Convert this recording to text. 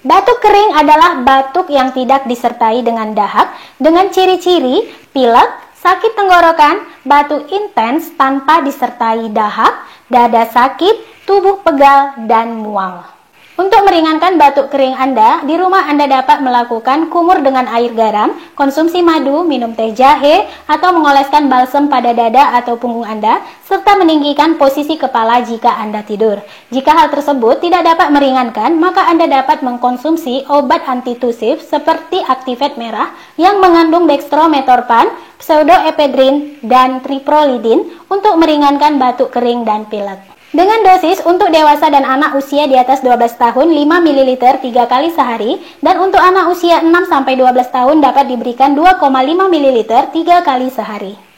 Batuk kering adalah batuk yang tidak disertai dengan dahak, dengan ciri-ciri pilek, sakit tenggorokan, batuk intens tanpa disertai dahak, dada sakit, tubuh pegal, dan mual. Untuk meringankan batuk kering Anda, di rumah Anda dapat melakukan kumur dengan air garam, konsumsi madu, minum teh jahe, atau mengoleskan balsem pada dada atau punggung Anda, serta meninggikan posisi kepala jika Anda tidur. Jika hal tersebut tidak dapat meringankan, maka Anda dapat mengkonsumsi obat antitusif seperti Activate merah yang mengandung dextrometorphan, pseudoephedrine, dan triprolidin untuk meringankan batuk kering dan pilek. Dengan dosis untuk dewasa dan anak usia di atas 12 tahun 5 ml 3 kali sehari, dan untuk anak usia 6-12 tahun dapat diberikan 2,5 ml 3 kali sehari.